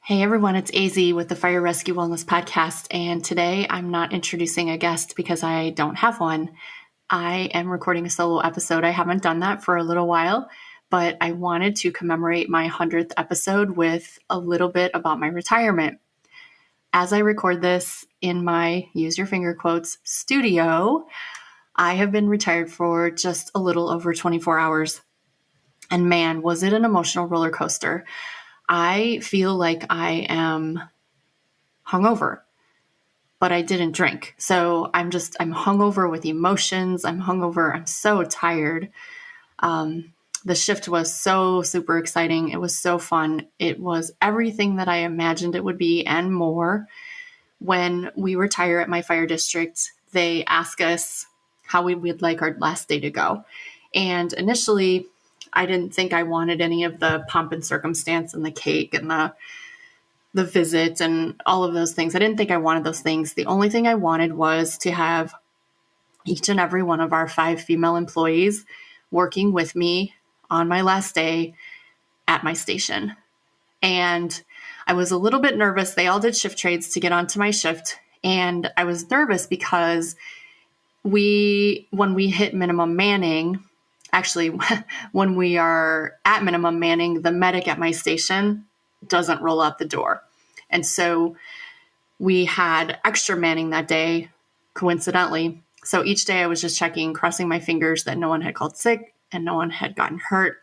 Hey everyone, it's AZ with the Fire Rescue Wellness Podcast, and today I'm not introducing a guest because I don't have one. I am recording a solo episode. I haven't done that for a little while, but I wanted to commemorate my 100th episode with a little bit about my retirement. As I record this in my, use your finger quotes, studio, I have been retired for just a little over 24 hours. And man, was it an emotional roller coaster. I feel like I am hungover, but I didn't drink. So I'm hungover with emotions. I'm hungover. I'm so tired. The shift was so super exciting. It was so fun. It was everything that I imagined it would be and more. When we retire at my fire district, they ask us how we would like our last day to go. And initially, I didn't think I wanted any of the pomp and circumstance and the cake and the visit and all of those things. I didn't think I wanted those things. The only thing I wanted was to have each and every one of our 5 female employees working with me on my last day at my station. And I was a little bit nervous. They all did shift trades to get onto my shift. And I was nervous because when we hit minimum manning, actually, when we are at minimum manning, the medic at my station doesn't roll out the door. And so we had extra manning that day, coincidentally. So each day I was just checking, crossing my fingers that no one had called sick and no one had gotten hurt.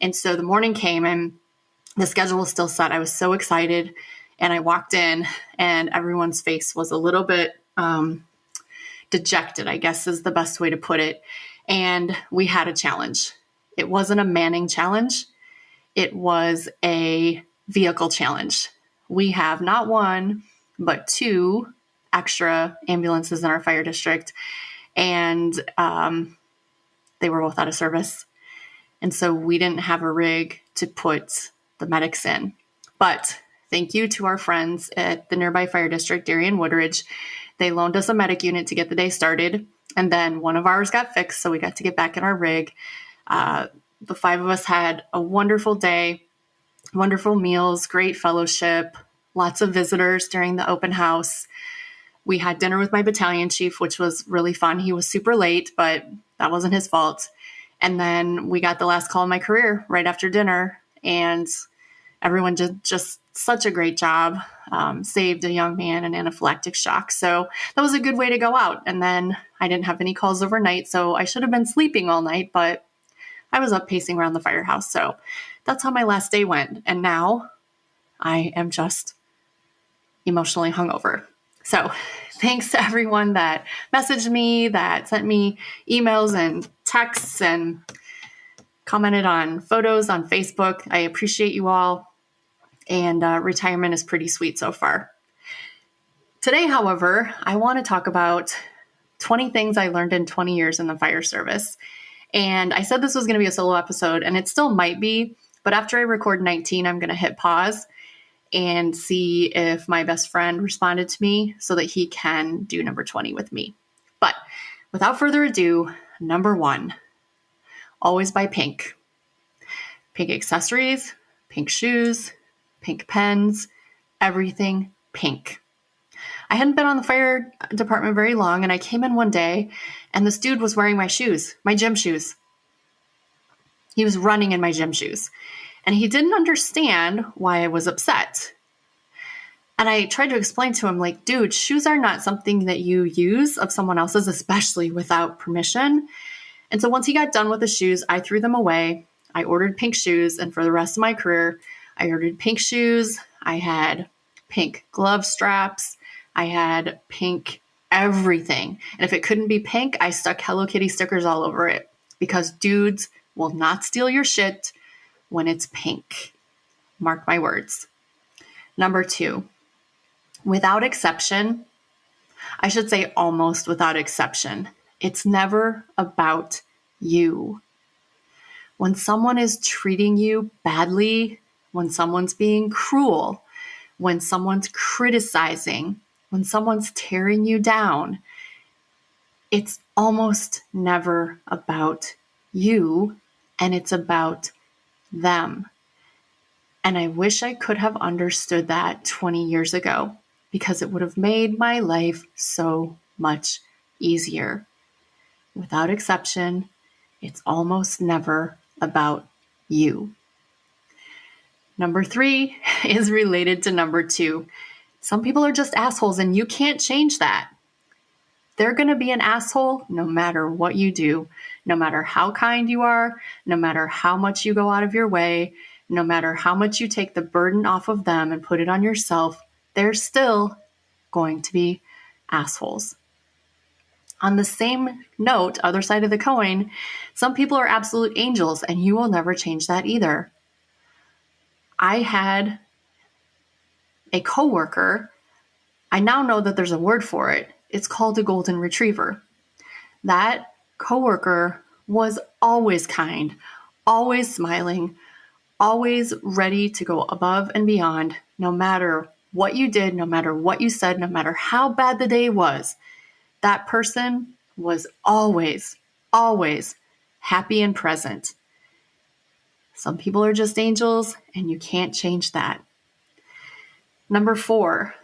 And so the morning came and the schedule was still set. I was so excited. And I walked in and everyone's face was a little bit dejected, I guess is the best way to put it. And we had a challenge. It wasn't a manning challenge. It was a vehicle challenge. We have not one, but 2 extra ambulances in our fire district, and they were both out of service. And so we didn't have a rig to put the medics in. But thank you to our friends at the nearby fire district, Darien Woodridge. They loaned us a medic unit to get the day started, and then one of ours got fixed, so we got to get back in our rig. The 5 of us had a wonderful day, wonderful meals, great fellowship, lots of visitors during the open house. We had dinner with my battalion chief, which was really fun. He was super late, but that wasn't his fault. And then we got the last call of my career right after dinner, and everyone did just such a great job, saved a young man an anaphylactic shock. So that was a good way to go out. And then I didn't have any calls overnight, so I should have been sleeping all night, but I was up pacing around the firehouse. So that's how my last day went. And now I am just emotionally hungover. So thanks to everyone that messaged me, that sent me emails and texts and commented on photos on Facebook. I appreciate you all. And retirement is pretty sweet so far. Today, however, I want to talk about 20 things I learned in 20 years in the fire service. And I said this was going to be a solo episode, and it still might be, but after I record 19, I'm going to hit pause and see if my best friend responded to me so that he can do number 20 with me. But without further ado, number 1, always buy pink. Pink accessories, pink shoes, pink pens, everything pink. I hadn't been on the fire department very long, and I came in one day, and this dude was wearing my shoes, my gym shoes. He was running in my gym shoes, and he didn't understand why I was upset. And I tried to explain to him, like, dude, shoes are not something that you use of someone else's, especially without permission. And so once he got done with the shoes, I threw them away. I ordered pink shoes, and for the rest of my career, I ordered pink shoes. I had pink glove straps. I had pink everything. And if it couldn't be pink, I stuck Hello Kitty stickers all over it because dudes will not steal your shit when it's pink. Mark my words. Number 2, without exception, I should say almost without exception, it's never about you. When someone is treating you badly, when someone's being cruel, when someone's criticizing, when someone's tearing you down, it's almost never about you, and it's about them. And I wish I could have understood that 20 years ago, because it would have made my life so much easier. Without exception, it's almost never about you. Number 3 is related to number 2. Some people are just assholes, and you can't change that. They're going to be an asshole no matter what you do, no matter how kind you are, no matter how much you go out of your way, no matter how much you take the burden off of them and put it on yourself. They're still going to be assholes. On the same note, other side of the coin, some people are absolute angels, and you will never change that either. I had a coworker. I now know that there's a word for it. It's called a golden retriever. That coworker was always kind, always smiling, always ready to go above and beyond, no matter what you did, no matter what you said, no matter how bad the day was. That person was always, always happy and present. Some people are just angels, and you can't change that. Number 4,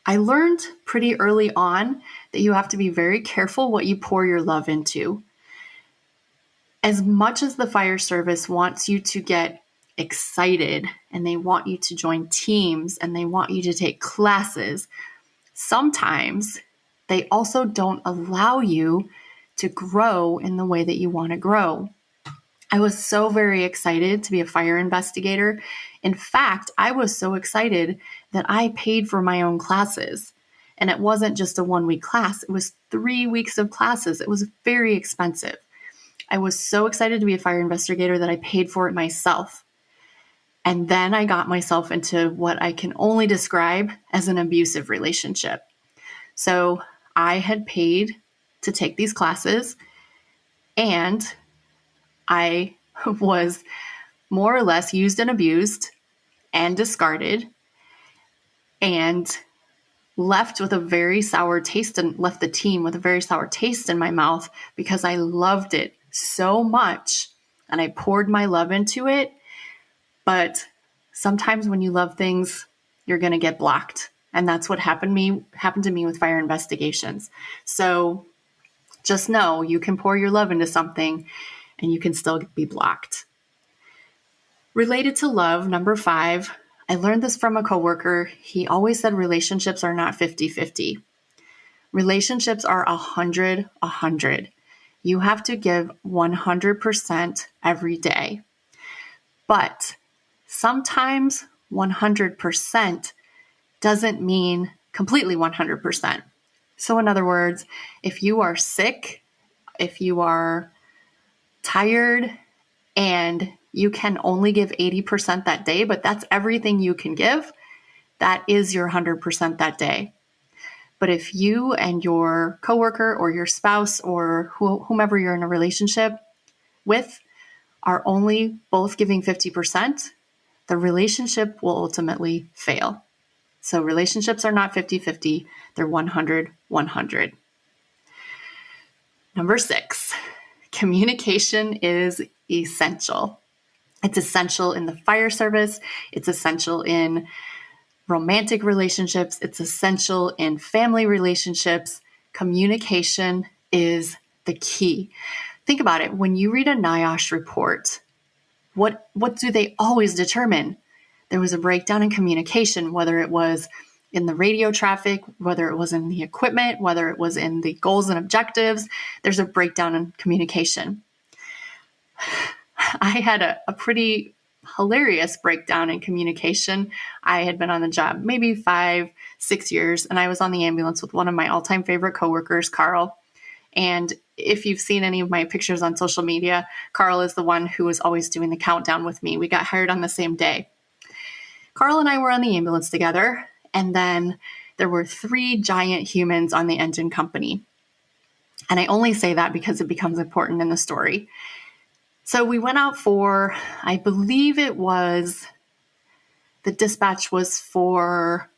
I learned pretty early on that you have to be very careful what you pour your love into. As much as the fire service wants you to get excited, and they want you to join teams, and they want you to take classes, sometimes they also don't allow you to grow in the way that you want to grow. I was so very excited to be a fire investigator. In fact, I was so excited that I paid for my own classes. And it wasn't just a 1-week class. It was 3 weeks of classes. It was very expensive. I was so excited to be a fire investigator that I paid for it myself. And then I got myself into what I can only describe as an abusive relationship. So I had paid to take these classes, and I was more or less used and abused and discarded, and left with a very sour taste, and left the team with a very sour taste in my mouth, because I loved it so much and I poured my love into it. But sometimes when you love things, you're going to get blocked. And that's what happened to me with fire investigations. So just know you can pour your love into something and you can still be blocked. Related to love, number 5, I learned this from a coworker. He always said relationships are not 50-50. Relationships are 100-100. You have to give 100% every day. But sometimes 100% doesn't mean completely 100%. So in other words, if you are sick, if you are tired, and you can only give 80% that day, but that's everything you can give, that is your 100% that day. But if you and your coworker or your spouse or whomever you're in a relationship with are only both giving 50%, the relationship will ultimately fail. So relationships are not 50-50, they're 100-100. Number 6, communication is essential. It's essential in the fire service. It's essential in romantic relationships. It's essential in family relationships. Communication is the key. Think about it. When you read a NIOSH report, what do they always determine? There was a breakdown in communication, whether it was in the radio traffic, whether it was in the equipment, whether it was in the goals and objectives. There's a breakdown in communication. I had a pretty hilarious breakdown in communication. I had been on the job maybe 5-6 years, and I was on the ambulance with one of my all-time favorite coworkers, Carl. And if you've seen any of my pictures on social media, Carl is the one who was always doing the countdown with me. We got hired on the same day. Carl and I were on the ambulance together, and then there were 3 giant humans on the engine company. And I only say that because it becomes important in the story. So we went out for, I believe it was, the dispatch was for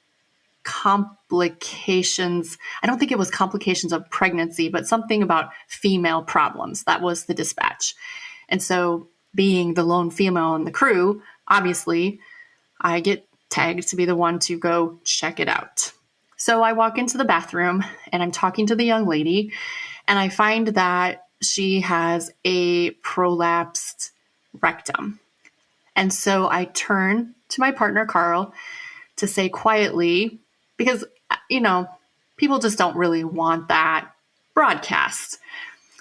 complications. I don't think it was complications of pregnancy, but something about female problems. That was the dispatch. And so being the lone female in the crew, obviously, I get tagged to be the one to go check it out. So I walk into the bathroom and I'm talking to the young lady, and I find that she has a prolapsed rectum. And so I turn to my partner, Carl, to say quietly, because, people just don't really want that broadcast.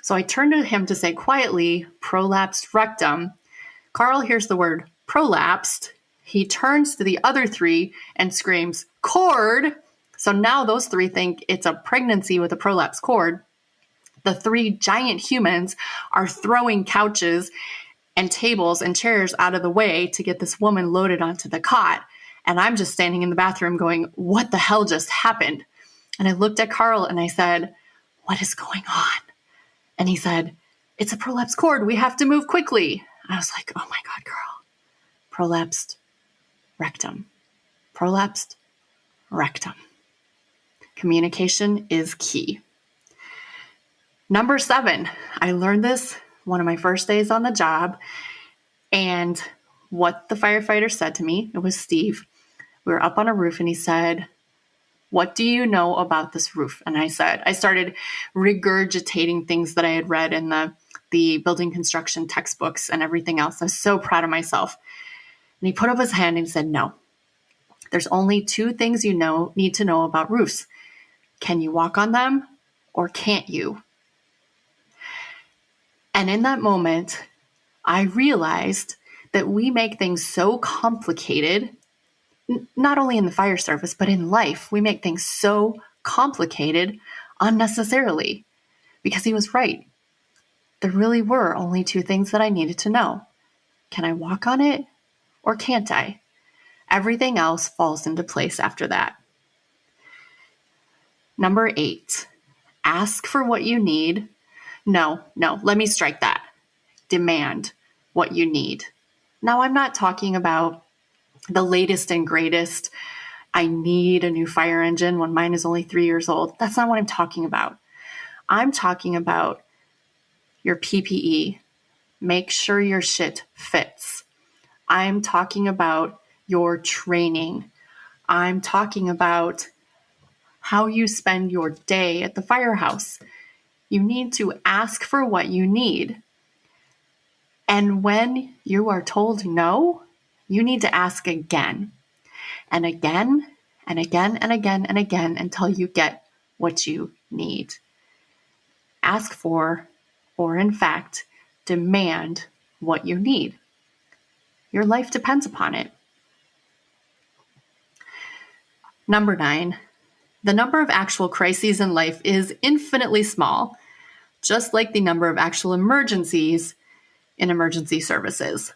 So I turn to him to say quietly, prolapsed rectum. Carl hears the word prolapsed. He turns to the other three and screams, cord. So now those three think it's a pregnancy with a prolapsed cord. The three giant humans are throwing couches and tables and chairs out of the way to get this woman loaded onto the cot. And I'm just standing in the bathroom going, what the hell just happened? And I looked at Carl and I said, what is going on? And he said, it's a prolapsed cord. We have to move quickly. I was like, oh my God, Carl. Prolapsed rectum. Prolapsed rectum. Communication is key. Number 7, I learned this one of my first days on the job. And what the firefighter said to me, it was Steve. We were up on a roof and he said, what do you know about this roof? And I started regurgitating things that I had read in the building construction textbooks and everything else. I was so proud of myself. And he put up his hand and said, no, there's only 2 things you need to know about roofs. Can you walk on them or can't you? And in that moment, I realized that we make things so complicated, not only in the fire service, but in life. We make things so complicated unnecessarily, because he was right. There really were only 2 things that I needed to know. Can I walk on it or can't I? Everything else falls into place after that. Number 8, ask for what you need. No, let me strike that. Demand what you need. Now, I'm not talking about the latest and greatest. I need a new fire engine when mine is only 3 years old. That's not what I'm talking about. I'm talking about your PPE. Make sure your shit fits. I'm talking about your training. I'm talking about how you spend your day at the firehouse. You need to ask for what you need. And when you are told no, you need to ask again and again and again and again and again until you get what you need. Ask for, or in fact, demand what you need. Your life depends upon it. Number 9, the number of actual crises in life is infinitely small, just like the number of actual emergencies in emergency services.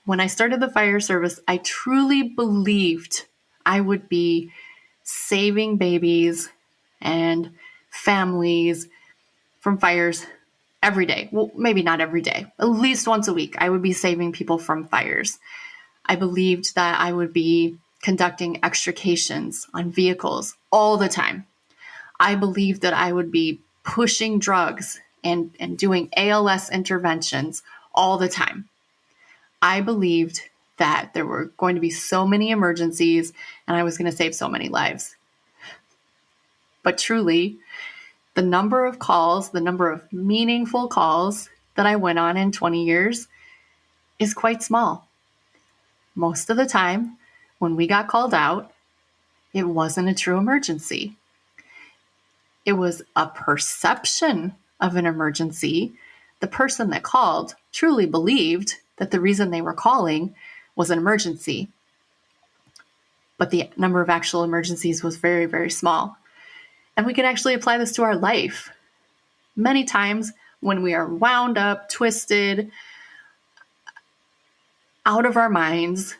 When I started the fire service, I truly believed I would be saving babies and families from fires every day. Well, maybe not every day. At least once a week, I would be saving people from fires. I believed that I would be conducting extrications on vehicles all the time. I believed that I would be pushing drugs and doing ALS interventions all the time. I believed that there were going to be so many emergencies and I was going to save so many lives. But truly, the number of calls, the number of meaningful calls that I went on in 20 years is quite small. Most of the time, when we got called out, it wasn't a true emergency. It was a perception of an emergency. The person that called truly believed that the reason they were calling was an emergency. But the number of actual emergencies was very, very small. And we can actually apply this to our life. Many times when we are wound up, twisted, out of our minds,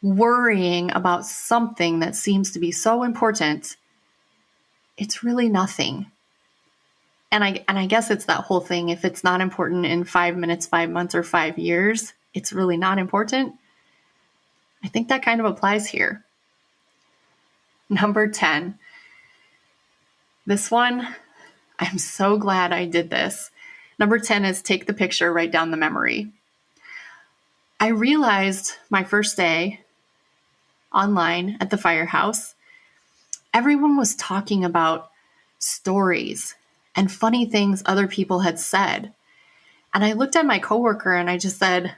worrying about something that seems to be so important, it's really nothing. And I guess it's that whole thing. If it's not important in 5 minutes, 5 months, or 5 years, it's really not important. I think that kind of applies here. Number 10. This one, I'm so glad I did this. Number 10 is take the picture, write down the memory. I realized my first day online at the firehouse, everyone was talking about stories and funny things other people had said. And I looked at my coworker and I just said,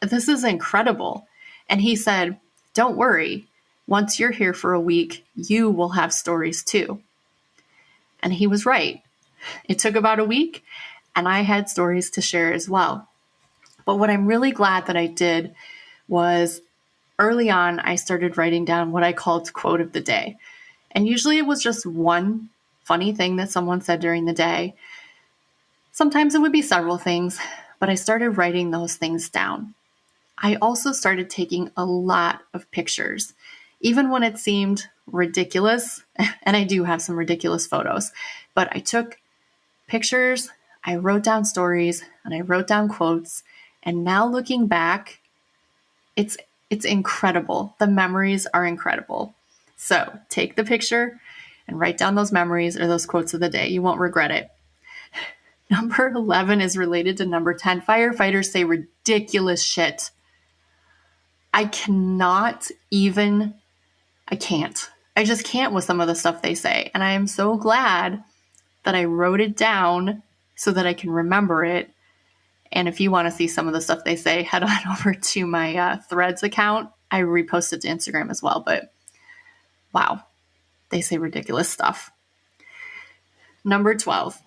this is incredible. And he said, don't worry. Once you're here for a week, you will have stories too. And he was right. It took about a week and I had stories to share as well. But what I'm really glad that I did was early on, I started writing down what I called quote of the day. And usually it was just one funny thing that someone said during the day. Sometimes it would be several things, but I started writing those things down. I also started taking a lot of pictures, even when it seemed ridiculous. And I do have some ridiculous photos, but I took pictures, I wrote down stories, and I wrote down quotes. And now looking back, it's incredible. The memories are incredible. So take the picture and write down those memories or those quotes of the day. You won't regret it. Number 11 is related to number 10. Firefighters say ridiculous shit. I can't. I just can't with some of the stuff they say. And I am so glad that I wrote it down so that I can remember it. And if you want to see some of the stuff they say, head on over to my Threads account. I repost it to Instagram as well. But wow, they say ridiculous stuff. Number 12,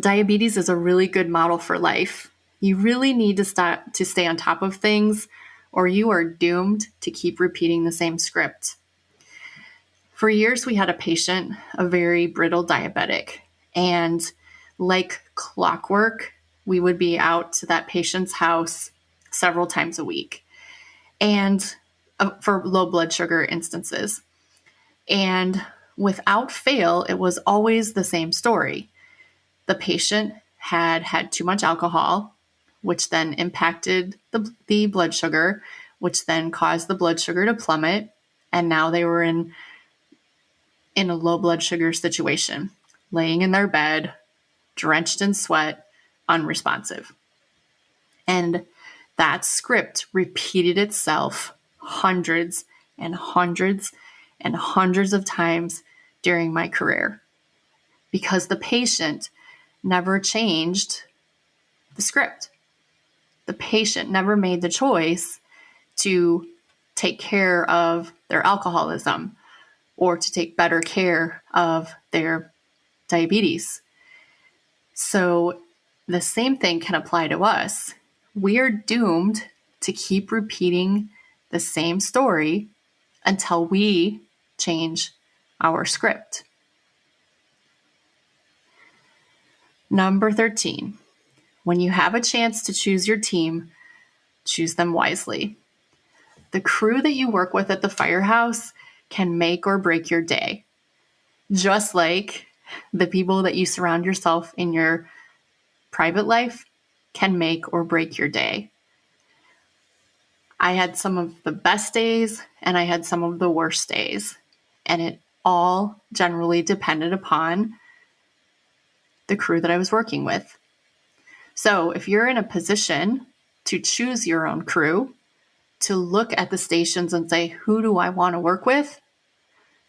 diabetes is a really good model for life. You really need to stay on top of things, or you are doomed to keep repeating the same script. For years, we had a patient, a very brittle diabetic, and like clockwork, we would be out to that patient's house several times a week, and for low blood sugar instances. And without fail, it was always the same story. The patient had too much alcohol, which then impacted the blood sugar, which then caused the blood sugar to plummet. And now they were in a low blood sugar situation, laying in their bed, drenched in sweat, unresponsive. And that script repeated itself hundreds and hundreds and hundreds of times during my career because the patient never changed the script. The patient never made the choice to take care of their alcoholism or to take better care of their diabetes. So the same thing can apply to us. We are doomed to keep repeating the same story until we change our script. Number 13, when you have a chance to choose your team, choose them wisely. The crew that you work with at the firehouse can make or break your day, just like the people that you surround yourself in your private life can make or break your day. I had some of the best days and I had some of the worst days, and it all generally depended upon the crew that I was working with. So if you're in a position to choose your own crew, to look at the stations and say, who do I want to work with?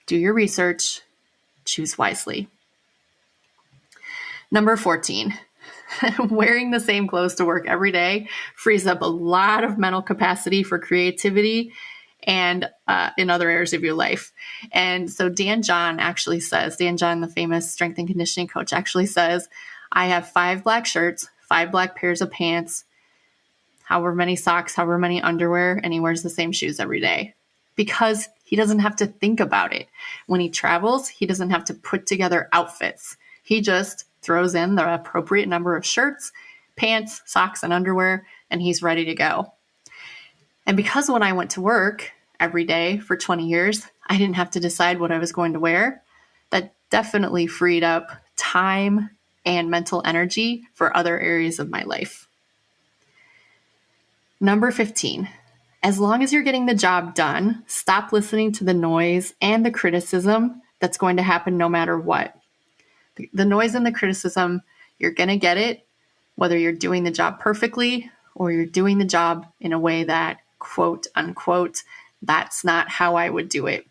Do your research, choose wisely. Number 14, wearing the same clothes to work every day frees up a lot of mental capacity for creativity and in other areas of your life. And so Dan John, the famous strength and conditioning coach, actually says, I have 5 black shirts, 5 black pairs of pants, however many socks, however many underwear, and he wears the same shoes every day because he doesn't have to think about it. When he travels, he doesn't have to put together outfits. He just throws in the appropriate number of shirts, pants, socks, and underwear, and he's ready to go. And because when I went to work every day for 20 years, I didn't have to decide what I was going to wear, that definitely freed up time and mental energy for other areas of my life. Number 15, as long as you're getting the job done, stop listening to the noise and the criticism that's going to happen no matter what. The noise and the criticism, you're going to get it, whether you're doing the job perfectly or you're doing the job in a way that, quote unquote, that's not how I would do it.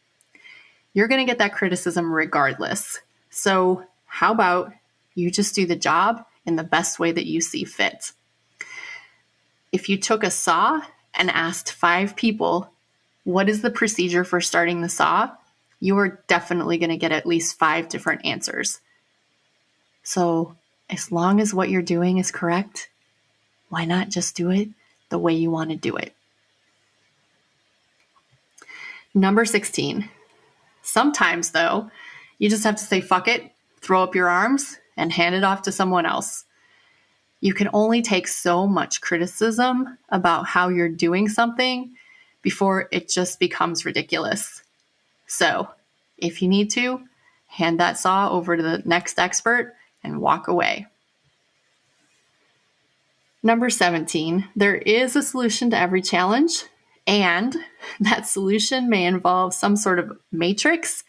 You're going to get that criticism regardless. So how about you just do the job in the best way that you see fit? If you took a saw and asked 5 people, what is the procedure for starting the saw? You are definitely going to get at least 5 different answers. So as long as what you're doing is correct, why not just do it the way you want to do it? Number 16. Sometimes, though, you just have to say, fuck it, throw up your arms, and hand it off to someone else. You can only take so much criticism about how you're doing something before it just becomes ridiculous. So, if you need to, hand that saw over to the next expert and walk away. Number 17, there is a solution to every challenge, and that solution may involve some sort of matrix.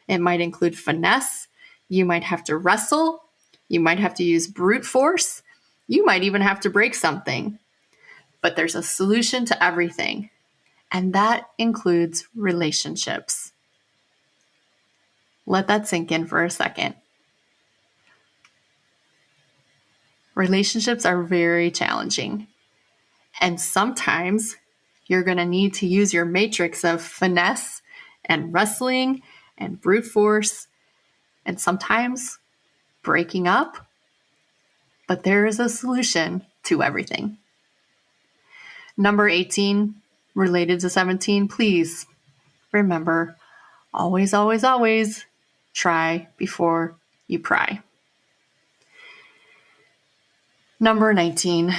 It might include finesse. You might have to wrestle. You might have to use brute force. You might even have to break something. But there's a solution to everything, and that includes relationships. Let that sink in for a second. Relationships are very challenging, and sometimes you're going to need to use your matrix of finesse and wrestling and brute force, and sometimes breaking up, but there is a solution to everything. Number 18, related to 17, please remember, always, always, always try before you pry. Number 19,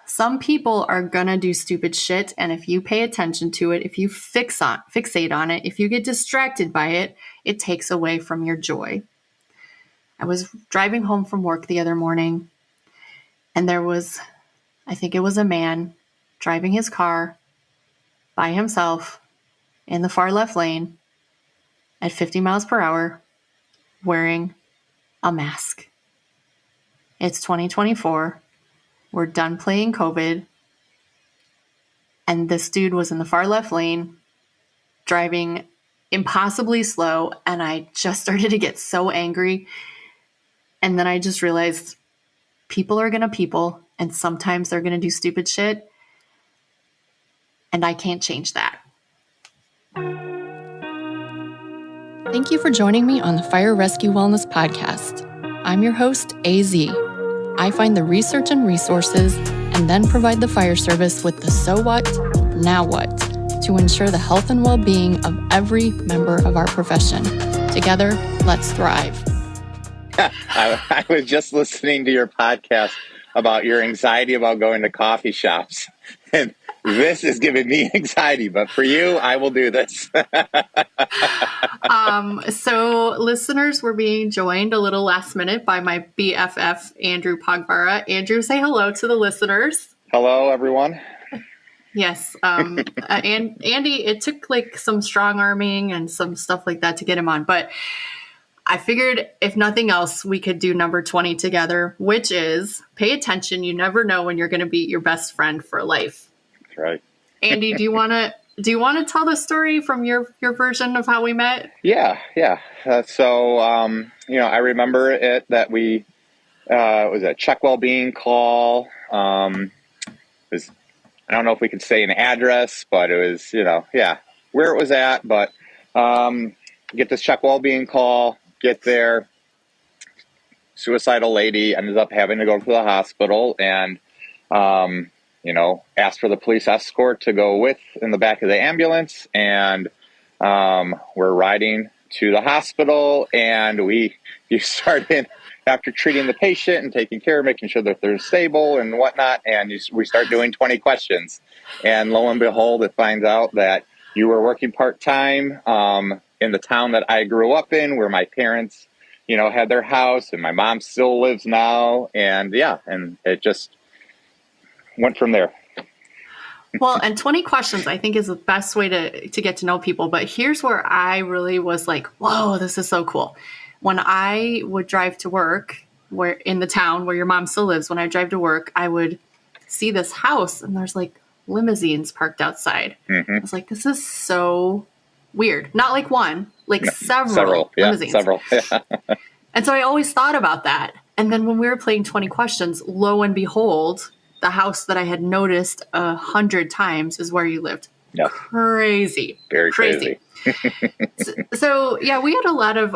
some people are gonna do stupid shit, and if you pay attention to it, if you fixate on it, if you get distracted by it, it takes away from your joy. I was driving home from work the other morning, and there was, I think it was a man driving his car by himself in the far left lane at 50 miles per hour wearing a mask. It's 2024. We're done playing COVID. And this dude was in the far left lane driving impossibly slow. And I just started to get so angry. And then I just realized people are going to people. And sometimes they're going to do stupid shit. And I can't change that. Thank you for joining me on the Fire Rescue Wellness Podcast. I'm your host, AZ. I find the research and resources and then provide the fire service with the so what, now what, to ensure the health and well-being of every member of our profession. Together, let's thrive. I was just listening to your podcast about your anxiety about going to coffee shops. And this is giving me anxiety, but for you, I will do this. So listeners, we're being joined a little last minute by my BFF, Andrew Pogvara. Andrew, say hello to the listeners. Hello, everyone. Yes. And Andy, it took like some strong arming and some stuff like that to get him on, but I figured if nothing else, we could do number 20 together, which is pay attention. You never know when you're going to beat your best friend for life. That's right. Andy, do you want to tell the story from your version of how we met? Yeah. So I remember it that we, it was a check well-being call. I don't know if we could say an address, but it was, where it was at, but, get this check well-being call, get there, suicidal lady ended up having to go to the hospital and, asked for the police escort to go with in the back of the ambulance. And we're riding to the hospital, and you start in after treating the patient and taking care of making sure that they're stable and whatnot. And we start doing 20 questions. And lo and behold, it finds out that you were working part-time in the town that I grew up in, where my parents, had their house, and my mom still lives now. And and it just went from there. Well, and 20 questions, I think, is the best way to get to know people. But here's where I really was like, whoa, this is so cool. When I would drive to work, where in the town where your mom still lives, when I drive to work, I would see this house and there's like limousines parked outside. I was like, this is so weird. Not like one, like several limousines. Several. Yeah. And so I always thought about that. And then when we were playing 20 questions, lo and behold, the house that I had noticed 100 times is where you lived. Yep. Crazy. Very crazy. So yeah, we had a lot of,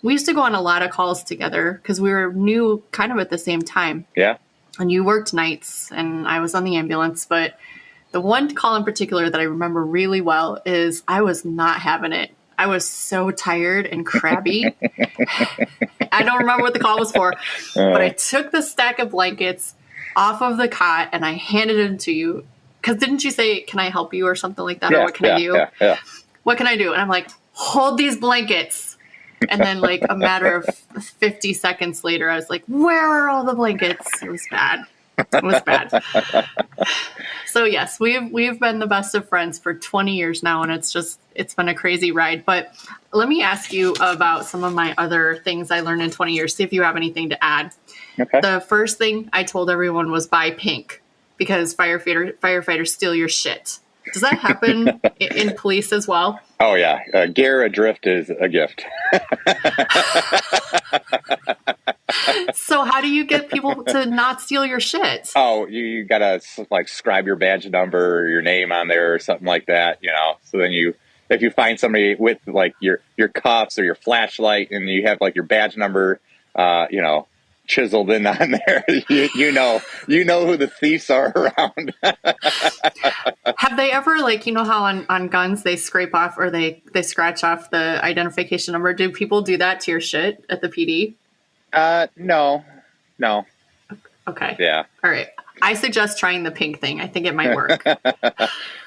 we used to go on a lot of calls together because we were new kind of at the same time. Yeah. And you worked nights and I was on the ambulance. But the one call in particular that I remember really well is I was not having it. I was so tired and crabby. I don't remember what the call was for, but I took the stack of blankets off of the cot and I handed it to you. Because didn't you say, can I help you or something like that? Yeah, or what can I do? Yeah. What can I do? And I'm like, hold these blankets. And then like a matter of 50 seconds later, I was like, where are all the blankets? It was bad. It was bad. So yes, we've been the best of friends for 20 years now. And it's been a crazy ride. But let me ask you about some of my other things I learned in 20 years. See if you have anything to add. Okay. The first thing I told everyone was buy pink because firefighters steal your shit. Does that happen in police as well? Oh, yeah. Gear adrift is a gift. So how do you get people to not steal your shit? Oh, you got to like scribe your badge number or your name on there or something like that, So then if you find somebody with like your cuffs or your flashlight and you have like your badge number, chiseled in on there, you know who the thieves are around. Have they ever, like, how on guns they scrape off or they scratch off the identification number? Do people do that to your shit at the PD? No. Okay. Yeah. All right. I suggest trying the pink thing. I think it might work.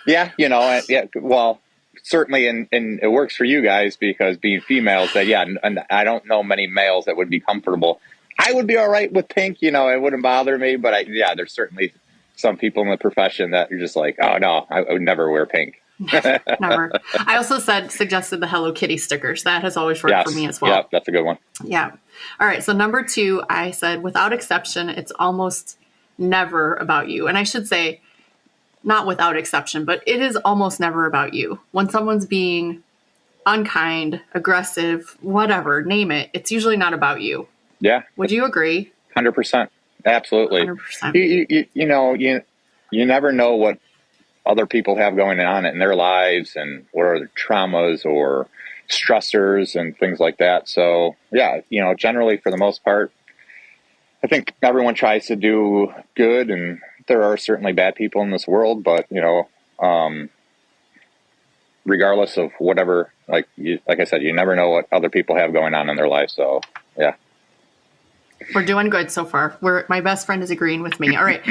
Yeah. Yeah. Well, certainly, and it works for you guys because being females, and I don't know many males that would be comfortable. I would be all right with pink, it wouldn't bother me, but there's certainly some people in the profession that you're just like, oh no, I would never wear pink. Never. I also suggested the Hello Kitty stickers. That has always worked for me as well. Yeah, that's a good one. Yeah. All right. So number 2, I said, without exception, it's almost never about you. And I should say, not without exception, but it is almost never about you. When someone's being unkind, aggressive, whatever, name it, it's usually not about you. Yeah. Would you agree? 100%. Absolutely. 100%. You never know what other people have going on in their lives and what are the traumas or stressors and things like that. So yeah, generally for the most part, I think everyone tries to do good, and there are certainly bad people in this world, but regardless of whatever, like I said, you never know what other people have going on in their life. So yeah. We're doing good so far. My best friend is agreeing with me. All right.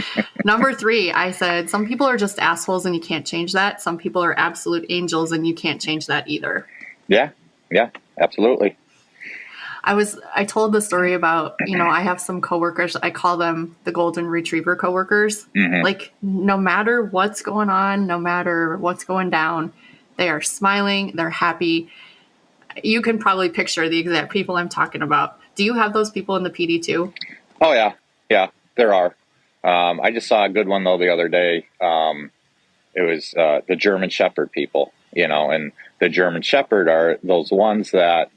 Number 3, I said, some people are just assholes and you can't change that. Some people are absolute angels and you can't change that either. Yeah. Yeah, absolutely. I told the story about, I have some coworkers, I call them the golden retriever coworkers. Mm-hmm. Like no matter what's going on, no matter what's going down, they are smiling, they're happy. You can probably picture the exact people I'm talking about. Do you have those people in the PD too? Oh, yeah. Yeah, there are. I just saw a good one, though, the other day. It was the German Shepherd people, and the German Shepherd are those ones that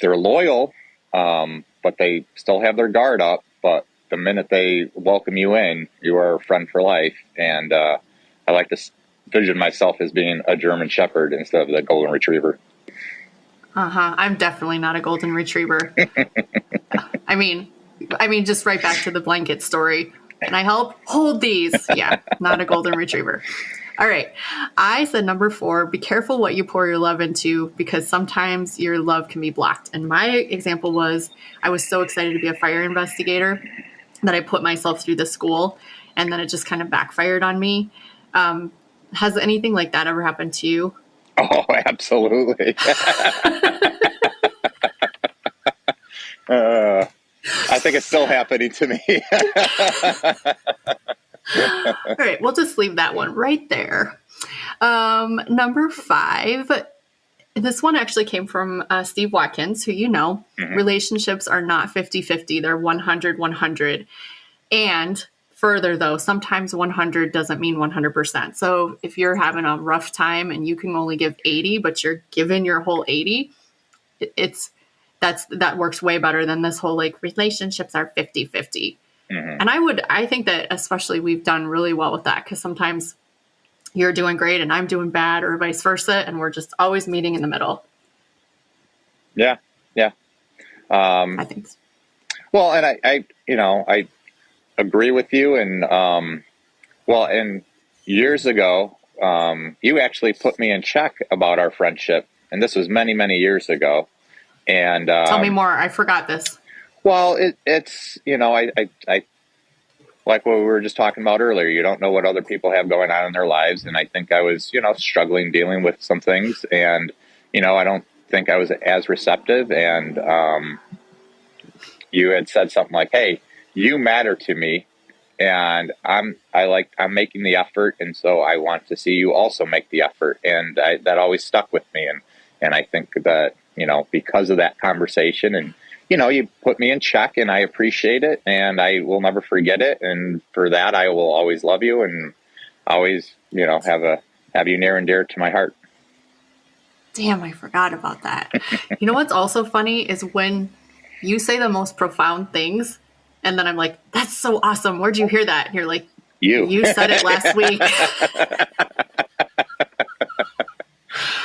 they're loyal, but they still have their guard up. But the minute they welcome you in, you are a friend for life. And I like to vision myself as being a German Shepherd instead of the Golden Retriever. I'm definitely not a golden retriever. I mean, just right back to the blanket story. Can I help? Hold these. Yeah, not a golden retriever. All right. I said number 4, be careful what you pour your love into because sometimes your love can be blocked. And my example was I was so excited to be a fire investigator that I put myself through the school and then it just kind of backfired on me. Has anything like that ever happened to you? Oh, absolutely. I think it's still happening to me. All right, we'll just leave that one right there. Number 5, this one actually came from Steve Watkins, who relationships are not 50-50. They're 100-100. And further though. Sometimes 100 doesn't mean 100%. So if you're having a rough time and you can only give 80, but you're giving your whole 80, that works way better than this whole like relationships are 50-50. And I think that especially we've done really well with that, because sometimes you're doing great and I'm doing bad, or vice versa, and we're just always meeting in the middle. Yeah. I think so. Well, and I agree with you. And and years ago, you actually put me in check about our friendship, and this was many, many years ago. And tell me more. I forgot this. Well, it's I like what we were just talking about earlier. You don't know what other people have going on in their lives, and I think I was struggling dealing with some things, and I don't think I was as receptive. And you had said something like, "Hey, you matter to me, and I'm making the effort, and so I want to see you also make the effort." And that always stuck with me, and I think that because of that conversation, and you put me in check, and I appreciate it, and I will never forget it, and for that I will always love you, and always have you near and dear to my heart. Damn, I forgot about that. You know what's also funny is when you say the most profound things, and then I'm like, that's so awesome. Where'd you hear that? And you're like, you said it last week.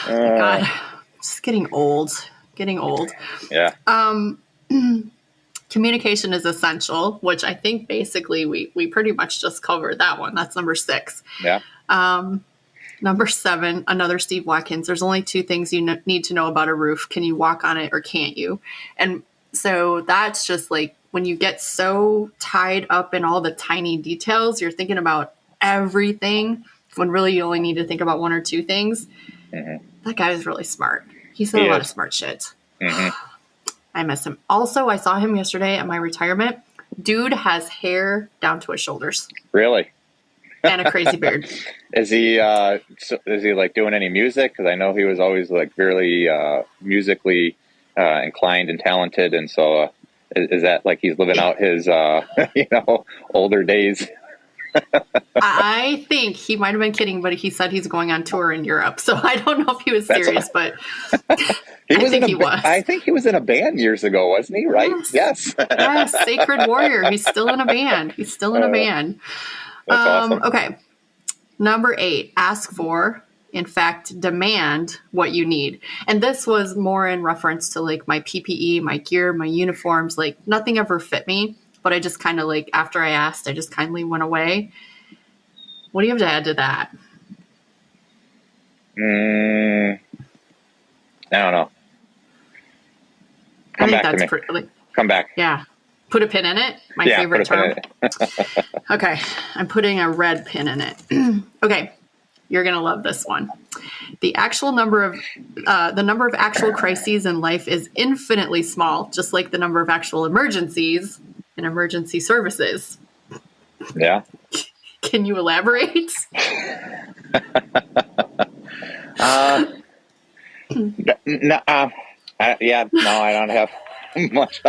God, just getting old. Yeah. Communication is essential, which I think basically we pretty much just covered that one. That's number 6. Yeah. Number 7, another Steve Watkins. There's only 2 things you need to know about a roof. Can you walk on it or can't you? And so that's just like when you get so tied up in all the tiny details, you're thinking about everything when really you only need to think about 1 or 2 things. That guy is really smart. He said a lot of smart shit. I miss him. Also, I saw him yesterday at my retirement. Dude has hair down to his shoulders. Really? And a crazy beard. Is he like doing any music? Because I know he was always like very musically inclined and talented, and so is that like he's living out his older days? I think he might have been kidding, but he said he's going on tour in Europe, so I don't know if he was serious, but I think he was. I think he was in a band years ago, wasn't he? Right? Yes. Yes, Sacred Warrior. He's still in a band. That's awesome. Okay. Number 8, ask for, in fact, demand what you need. And this was more in reference to like my PPE, my gear, my uniforms. Like nothing ever fit me, but I just kind of like, after I asked, I just kindly went away. What do you have to add to that? I don't know. Come back to me. Come back. Yeah. Put a pin in it. My favorite term. Okay. I'm putting a red pin in it. Okay. You're going to love this one. The number of actual crises in life is infinitely small, just like the number of actual emergencies and emergency services. Yeah. Can you elaborate? No, I don't have much.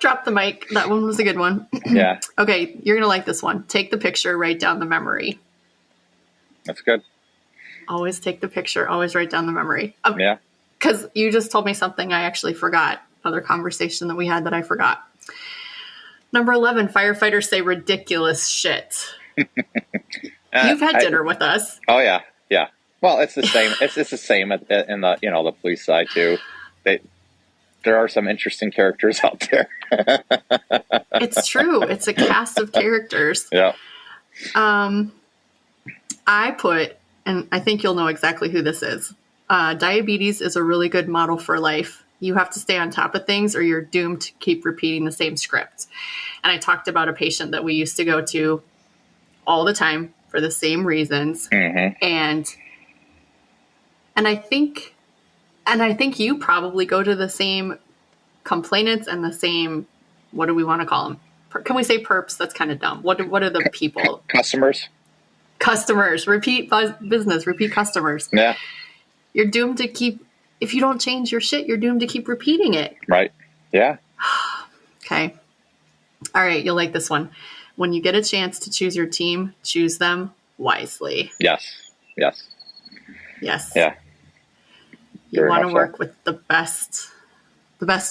Drop the mic. That one was a good one. Yeah. Okay, you're going to like this one. Take the picture, write down the memory. That's good. Always take the picture, always write down the memory. Yeah. Because you just told me something I actually forgot. Another conversation that we had that I forgot. Number 11, firefighters say ridiculous shit. You've had dinner with us. Oh, yeah. Yeah. Well, it's the same. It's the same in the the police side too. There are some interesting characters out there. It's true. It's a cast of characters. Yeah. I put, and I think you'll know exactly who this is. Diabetes is a really good model for life. You have to stay on top of things or you're doomed to keep repeating the same script. And I talked about a patient that we used to go to all the time for the same reasons. Mm-hmm. And I think you probably go to the same complainants and the same, what do we want to call them? Can we say perps? That's kind of dumb. What are the people? Customers. Repeat business, repeat customers. Yeah. You're doomed to keep, if you don't change your shit, you're doomed to keep repeating it. Right. Yeah. Okay. All right, you'll like this one. When you get a chance to choose your team, choose them wisely. Yes. Yes. Yes. Yeah. You Very want to much work so. with the best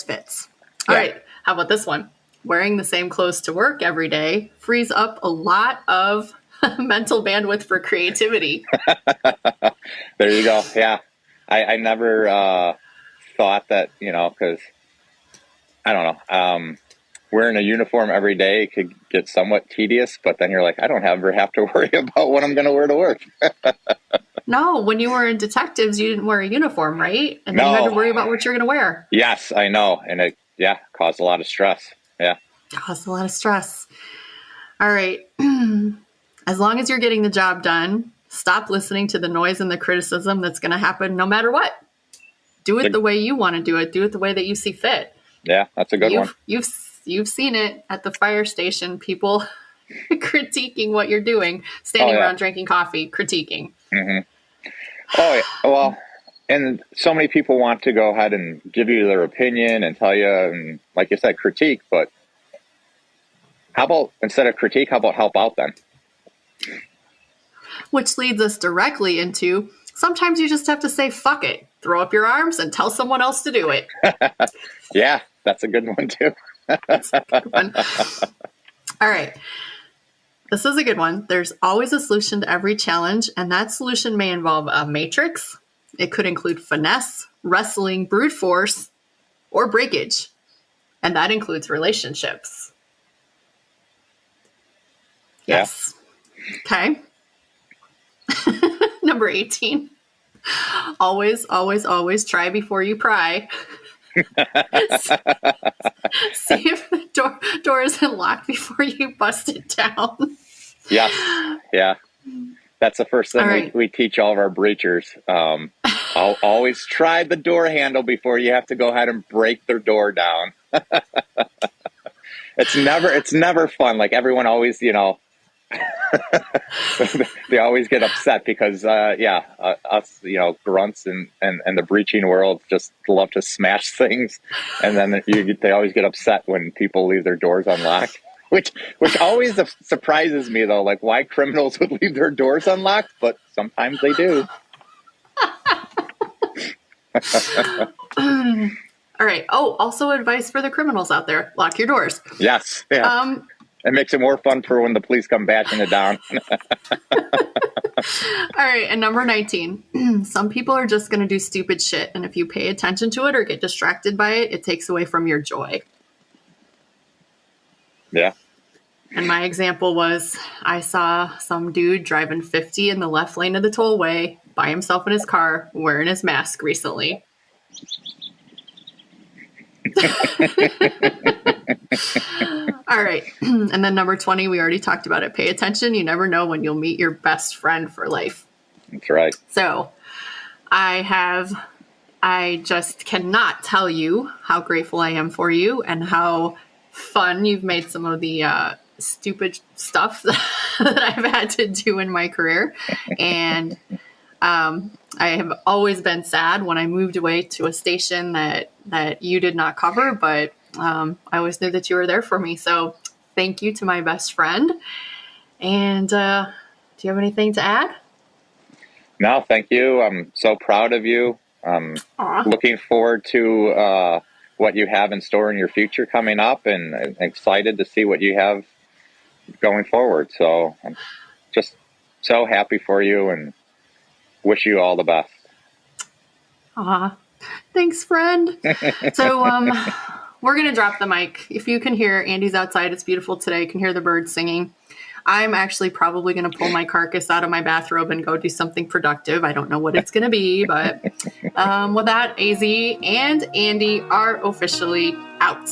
fits. All Yeah. right. How about this one? Wearing the same clothes to work every day frees up a lot of mental bandwidth for creativity. There you go. Yeah. I never thought that, because I don't know. Wearing a uniform every day could get somewhat tedious, but then you're like, I don't ever have to worry about what I'm going to wear to work. No, when you were in detectives, you didn't wear a uniform, right? And then you had to No. worry about what you're going to wear. Yes, I know. And it, caused a lot of stress. Yeah. Caused a lot of stress. All right. As long as you're getting the job done, stop listening to the noise and the criticism that's going to happen no matter what. Do it the way you want to do it. Do it the way that you see fit. Yeah, that's a good one. You've seen it at the fire station, people critiquing what you're doing, standing around drinking coffee, critiquing. Mm-hmm. Oh, yeah. Well, and so many people want to go ahead and give you their opinion and tell you, and like you said, critique, but how about instead of critique, how about help out then? Which leads us directly into sometimes you just have to say, fuck it, throw up your arms and tell someone else to do it. Yeah, that's a good one too. That's a good one. All right. This is a good one. There's always a solution to every challenge, and that solution may involve a matrix. It could include finesse, wrestling, brute force, or breakage. And that includes relationships. Yeah. Yes. Okay. Number 18. Always, always, always try before you pry. See if the door isn't locked before you bust it down. Yes. Yeah. That's the first thing we teach all of our breachers. I'll always try the door handle before you have to go ahead and break their door down. It's never fun. Like everyone always, they always get upset because, us, grunts and the breaching world just love to smash things. And then they always get upset when people leave their doors unlocked, which always surprises me though, like why criminals would leave their doors unlocked, but sometimes they do. All right. Oh, also advice for the criminals out there. Lock your doors. Yes. Yeah. It makes it more fun for when the police come bashing it down. All right. And number 19. Some people are just going to do stupid shit. And if you pay attention to it or get distracted by it, it takes away from your joy. Yeah. And my example was I saw some dude driving 50 in the left lane of the tollway by himself in his car wearing his mask recently. All right. And then number 20, we already talked about it. Pay attention. You never know when you'll meet your best friend for life. That's right. So I just cannot tell you how grateful I am for you and how fun you've made some of the stupid stuff that I've had to do in my career. And I have always been sad when I moved away to a station that you did not cover, but I always knew that you were there for me. So thank you to my best friend. And do you have anything to add? No, thank you. I'm so proud of you. Looking forward to what you have in store in your future coming up, and excited to see what you have going forward. So I'm just so happy for you and wish you all the best. Thanks, friend. So we're going to drop the mic. If you can hear, Andy's outside. It's beautiful today. You can hear the birds singing. I'm actually probably going to pull my carcass out of my bathrobe and go do something productive. I don't know what it's going to be, but with that, AZ and Andy are officially out.